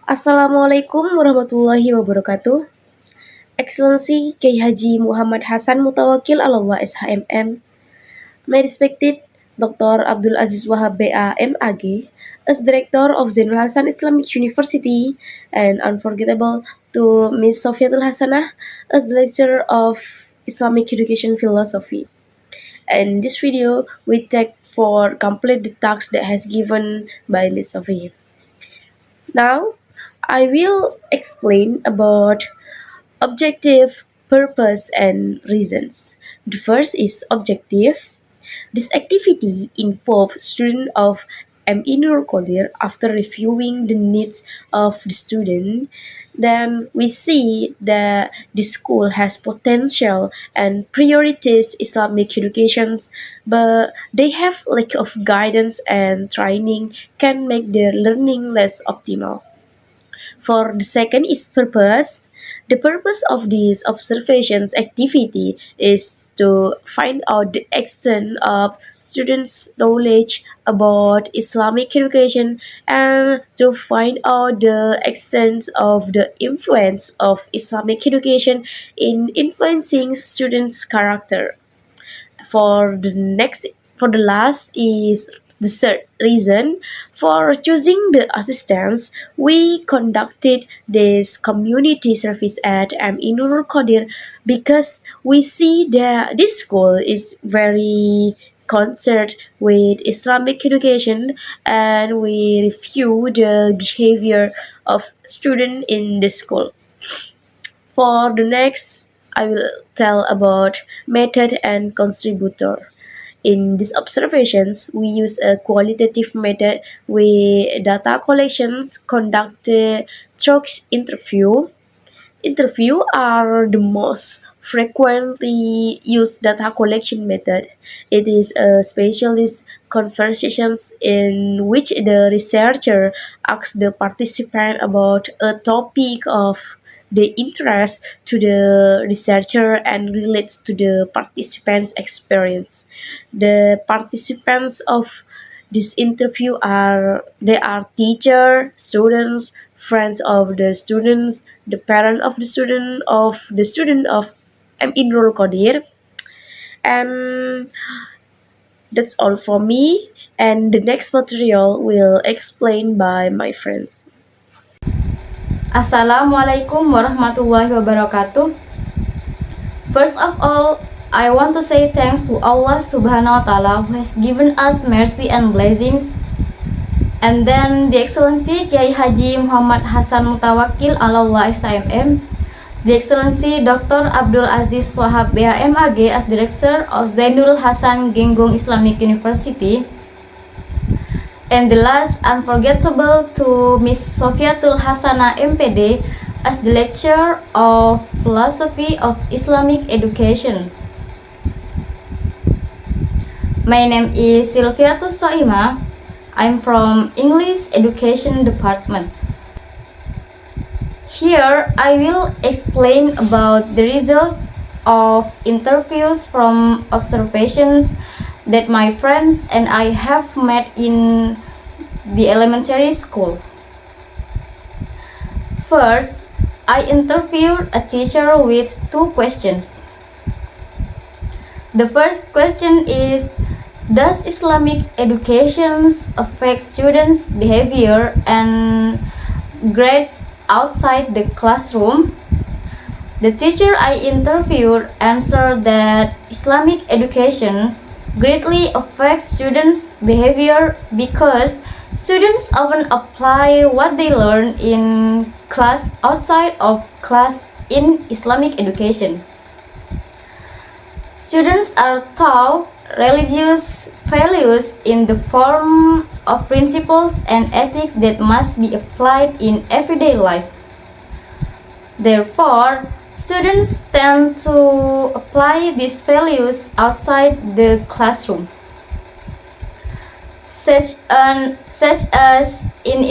Assalamualaikum warahmatullahi wabarakatuh. Excellency Kiai Haji Muhammad Hasan Mutawakil Alawa SHMM, my respected Dr. Abdul Aziz Wahab BA MAG, as Director of Zainul Hasan Islamic University, and unforgettable to Ms. Sofiatul Hasanah as the Lecturer of Islamic Education Philosophy. In this video, we take for complete the task that has given by Ms. Sophie. Now, I will explain about objective, purpose, and reasons. The first is objective. This activity involves students of ME Nur Qadir after reviewing the needs of the student. Then we see that the school has potential and priorities Islamic educations, but they have lack of guidance and training can make their learning less optimal. For the second is purpose. The purpose of this observations activity is to find out the extent of students' knowledge about Islamic education and to find out the extent of the influence of Islamic education in influencing students' character. For the last is the third reason for choosing the assistants. We conducted this community service at ME Nurul Qadir because we see that this school is very concerned with Islamic education, and we review the behavior of students in the school. For the next, I will tell about method and contributor. In these observations, we use a qualitative method with data collections conducted through interview. Interview are the most frequently used data collection method. It is a specialist conversations in which the researcher asks the participant about a topic of the interest to the researcher and relates to the participant's experience. The participants of this interview are teacher, students, friends of the students, the parent of the student of M. Inrul Qadir, and that's all for me. And the next material will explain by my friends. Assalamualaikum warahmatullahi wabarakatuh. First of all, I want to say thanks to Allah Subhanahu wa Ta'ala who has given us mercy and blessings. And then the Excellency Kiai Haji Muhammad Hasan Mutawakil Allah SIMM, the Excellency Dr. Abdul Aziz Wahab BHMAG as Director of Zainul Hasan Genggong Islamic University. And the last, unforgettable to Miss Sofiatul Hasanah MPD as the Lecturer of Philosophy of Islamic Education. My name is Sylviatus Soima. I'm from English Education Department. Here I will explain about the results of interviews from observations that my friends and I have met in the elementary school. First, I interviewed a teacher with two questions. The first question is, does Islamic education affect students' behavior and grades outside the classroom? The teacher I interviewed answered that Islamic education greatly affects students' behavior because students often apply what they learn in class outside of class in Islamic education. Students are taught religious values in the form of principles and ethics that must be applied in everyday life. Therefore, students tend to apply these values outside the classroom, such as in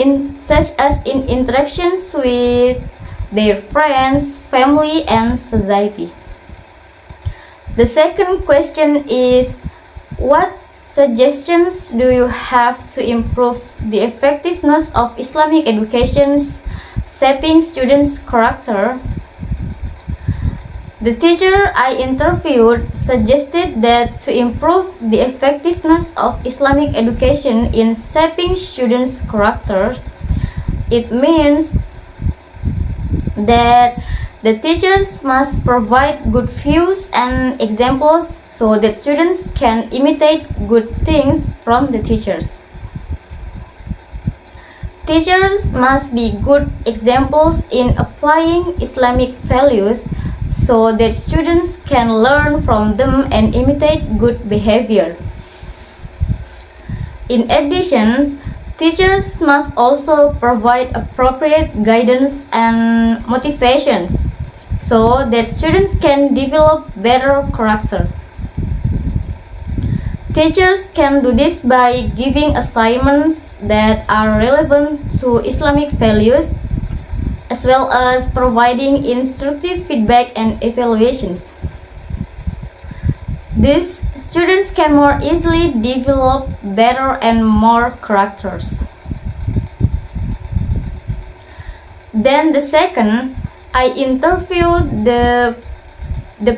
interactions with their friends, family, and society. The second question is, what suggestions do you have to improve the effectiveness of Islamic education shaping students' character. The teacher I interviewed suggested that to improve the effectiveness of Islamic education in shaping students' character, it means that the teachers must provide good views and examples so that students can imitate good things from the teachers. Teachers must be good examples in applying Islamic values so that students can learn from them and imitate good behavior. In addition, teachers must also provide appropriate guidance and motivations so that students can develop better character. Teachers can do this by giving assignments that are relevant to Islamic values, as well as providing instructive feedback and evaluations. These students can more easily develop better and more characters. Then the second, I interviewed the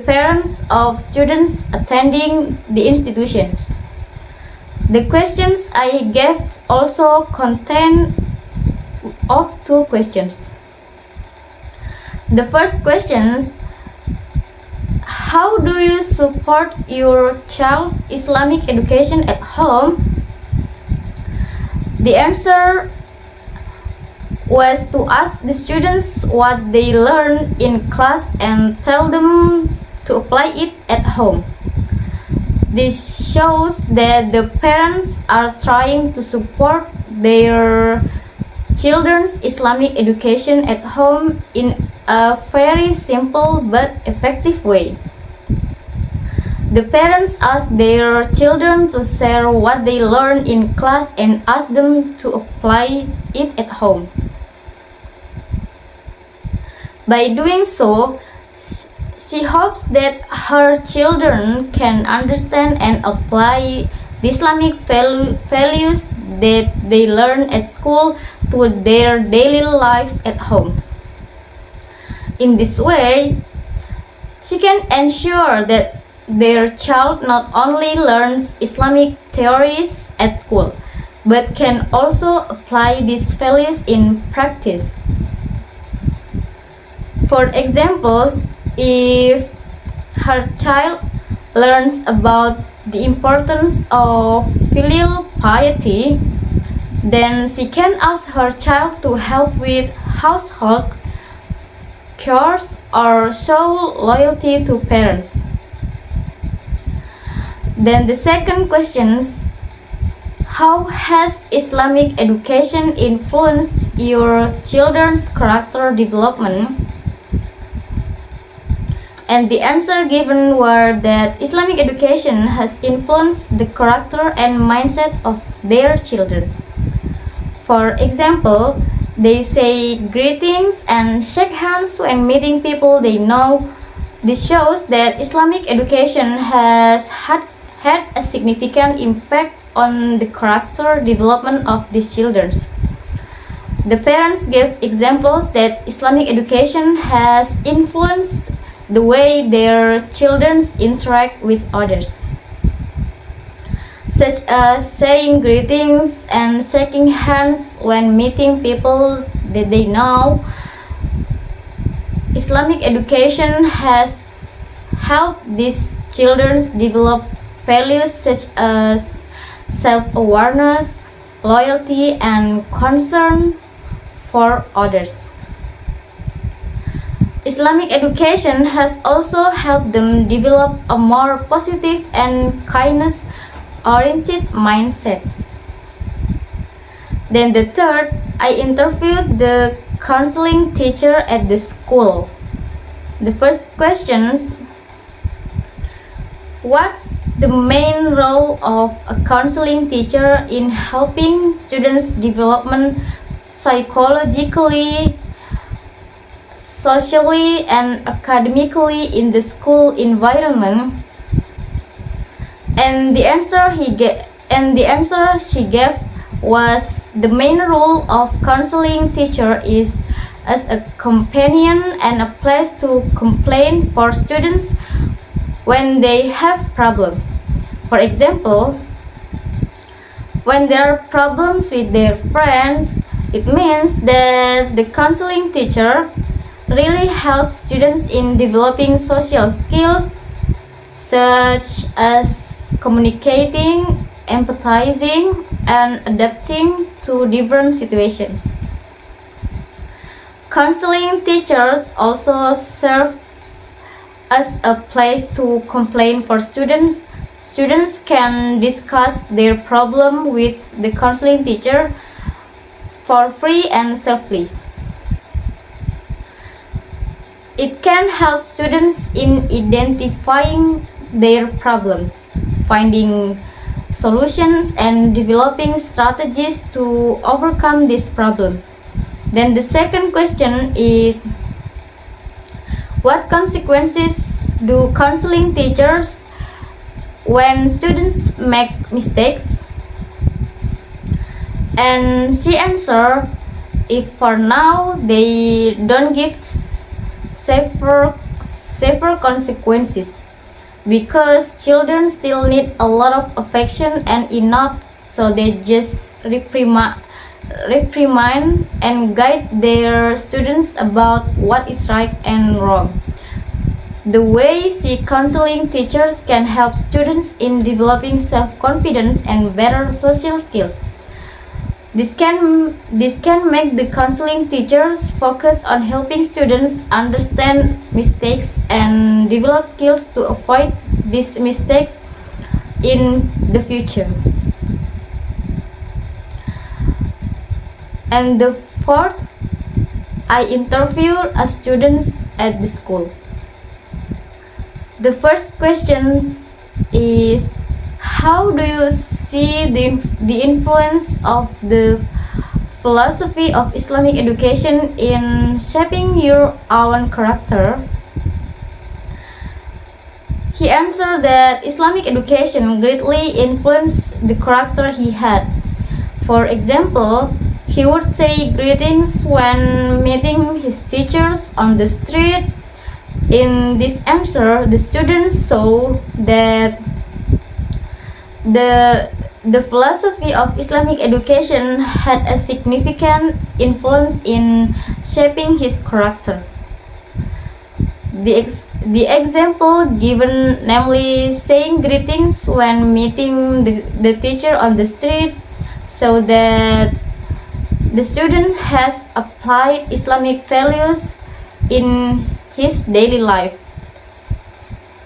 parents of students attending the institutions. The questions I gave also contain of two questions. The first question is, how do you support your child's Islamic education at home? The answer was to ask the students what they learn in class and tell them to apply it at home. This shows that the parents are trying to support their children's Islamic education at home in a very simple but effective way. The parents ask their children to share what they learn in class and ask them to apply it at home. By doing so, she hopes that her children can understand and apply the Islamic values that they learn at school to their daily lives at home. In this way, she can ensure that their child not only learns Islamic theories at school, but can also apply these values in practice. For example, if her child learns about the importance of filial piety, then she can ask her child to help with household chores or show loyalty to parents. Then the second question is, how has Islamic education influenced your children's character development? And the answer given were that Islamic education has influenced the character and mindset of their children. For example, they say greetings and shake hands when meeting people they know. This shows that Islamic education has had a significant impact on the character development of these children. The parents gave examples that Islamic education has influenced the way their children interact with others, such as saying greetings and shaking hands when meeting people that they know. Islamic education has helped these children develop values such as self-awareness, loyalty, and concern for others. Islamic education has also helped them develop a more positive and kindness-oriented mindset. Then the third, I interviewed the counseling teacher at the school. The first question is, what's the main role of a counseling teacher in helping students' development psychologically, socially, and academically in the school environment? And the answer she gave was, the main role of counseling teacher is as a companion and a place to complain for students when they have problems. For example, when there are problems with their friends, it means that the counseling teacher really helps students in developing social skills such as communicating, empathizing, and adapting to different situations. Counseling teachers also serve as a place to complain for students. Students can discuss their problem with the counseling teacher for free and safely. It can help students in identifying their problems, finding solutions, and developing strategies to overcome these problems. Then the second question is, what consequences do counseling teachers when students make mistakes? And she answered, if for now they don't give safer consequences, because children still need a lot of affection and enough, so they just reprimand and guide their students about what is right and wrong. The way counseling teachers can help students in developing self-confidence and better social skills. This can make the counseling teachers focus on helping students understand mistakes and develop skills to avoid these mistakes in the future. And the fourth, I interviewed a students at the school. The first question is, how do you see the influence of the philosophy of Islamic education in shaping your own character? He answered that Islamic education greatly influenced the character he had. For example, he would say greetings when meeting his teachers on the street. In this answer, the students saw that the philosophy of Islamic education had a significant influence in shaping his character. The example given, namely saying greetings when meeting the teacher on the street, so that the student has applied Islamic values in his daily life.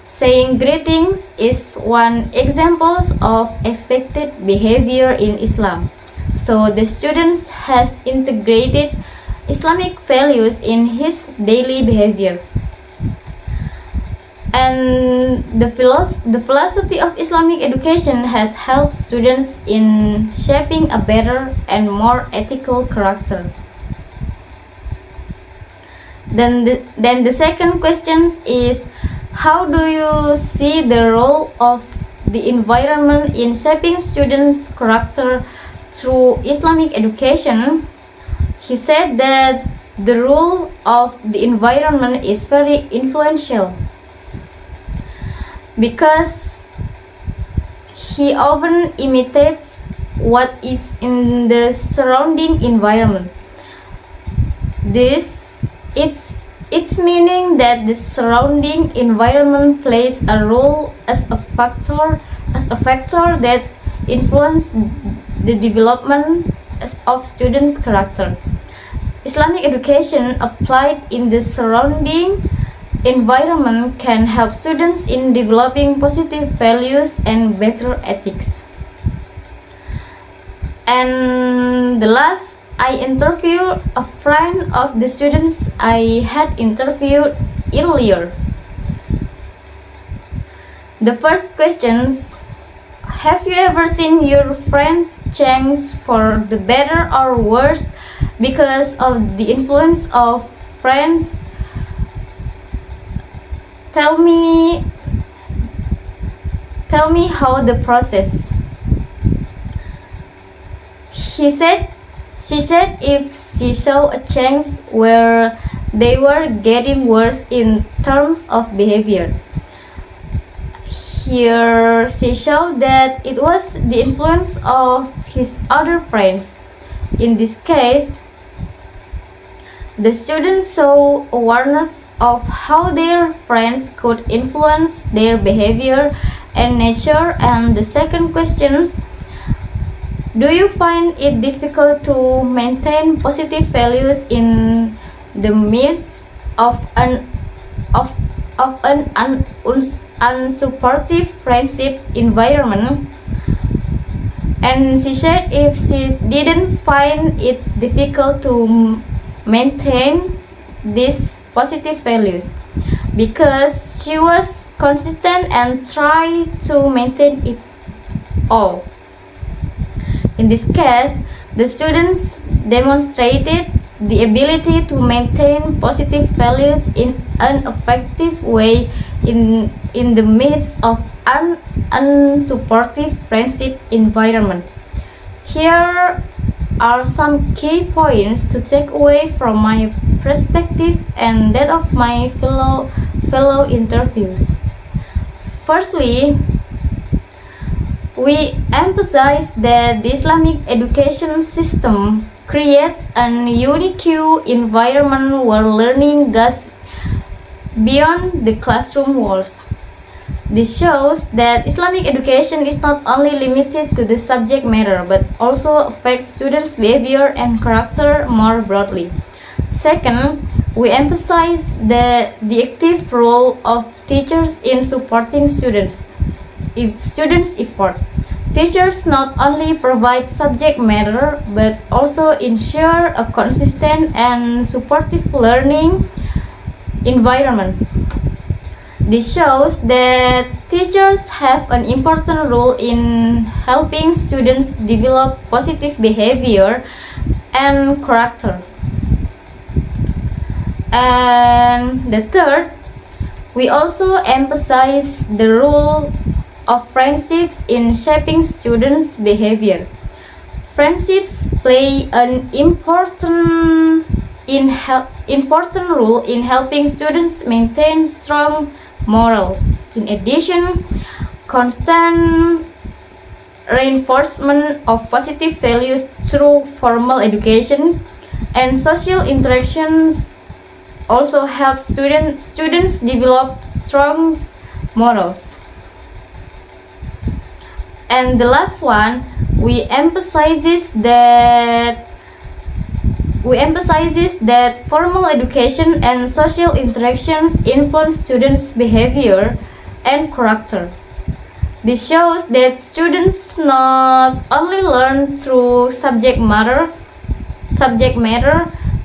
Saying greetings is one example of expected behavior in Islam. So the student has integrated Islamic values in his daily behavior. And the philosophy of Islamic education has helped students in shaping a better and more ethical character. Then the second question is, how do you see the role of the environment in shaping students' character through Islamic education? He said that the role of the environment is very influential, because he often imitates what is in the surrounding environment. It's meaning that the surrounding environment plays a role as a factor that influences the development of students' character. Islamic education applied in the surrounding environment can help students in developing positive values and better ethics. And the last, I interviewed a friend of the students I had interviewed earlier. The first questions, have you ever seen your friends change for the better or worse because of the influence of friends? Tell me how the process. He said She said if she saw a change where they were getting worse in terms of behavior. Here she showed that it was the influence of his other friends. In this case, the students saw awareness of how their friends could influence their behavior and nature. And the second question is, do you find it difficult to maintain positive values in the midst of an unsupportive friendship environment? And she said if she didn't find it difficult to maintain these positive values because she was consistent and tried to maintain it all. In this case, the students demonstrated the ability to maintain positive values in an effective way in the midst of an unsupportive friendship environment. Here are some key points to take away from my perspective and that of my fellow interviews. Firstly, we emphasize that the Islamic education system creates an unique environment where learning goes beyond the classroom walls. This shows that Islamic education is not only limited to the subject matter but also affects students' behavior and character more broadly. Second, we emphasize the active role of teachers in supporting students' effort. Teachers not only provide subject matter but also ensure a consistent and supportive learning environment. This shows that teachers have an important role in helping students develop positive behavior and character. And the third, we also emphasize the role of friendships in shaping students' behavior. Friendships play an important role in helping students maintain strong morals. In addition, constant reinforcement of positive values through formal education and social interactions also help students develop strong morals. And the last one, we emphasizes that formal education and social interactions influence students' behavior and character. This shows that students not only learn through subject matter,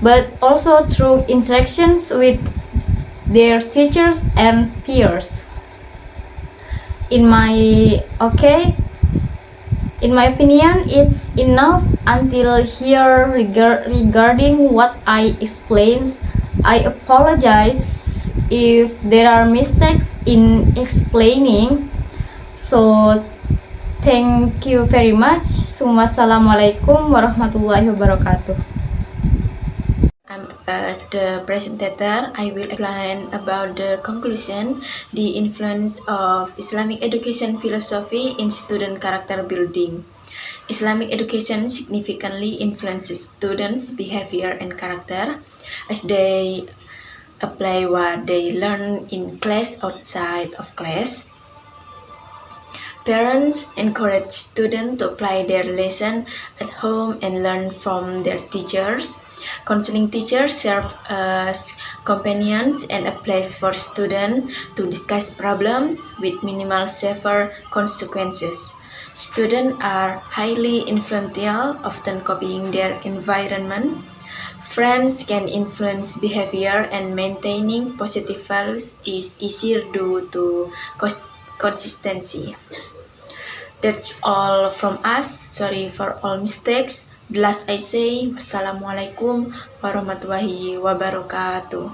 but also through interactions with their teachers and peers. In my opinion, it's enough until here regarding what I explained. I apologize if there are mistakes in explaining. So, thank you very much. Wassalamualaikum warahmatullahi wabarakatuh. As the presenter, I will explain about the conclusion, the influence of Islamic education philosophy in student character building. Islamic education significantly influences students' behavior and character as they apply what they learn in class outside of class. Parents encourage students to apply their lesson at home and learn from their teachers. Counseling teachers serve as companions and a place for students to discuss problems with minimal severe consequences. Students are highly influential, often copying their environment. Friends can influence behavior, and maintaining positive values is easier due to consistency. That's all from us. Sorry for all mistakes. The last I say, wassalamualaikum warahmatullahi wabarakatuh.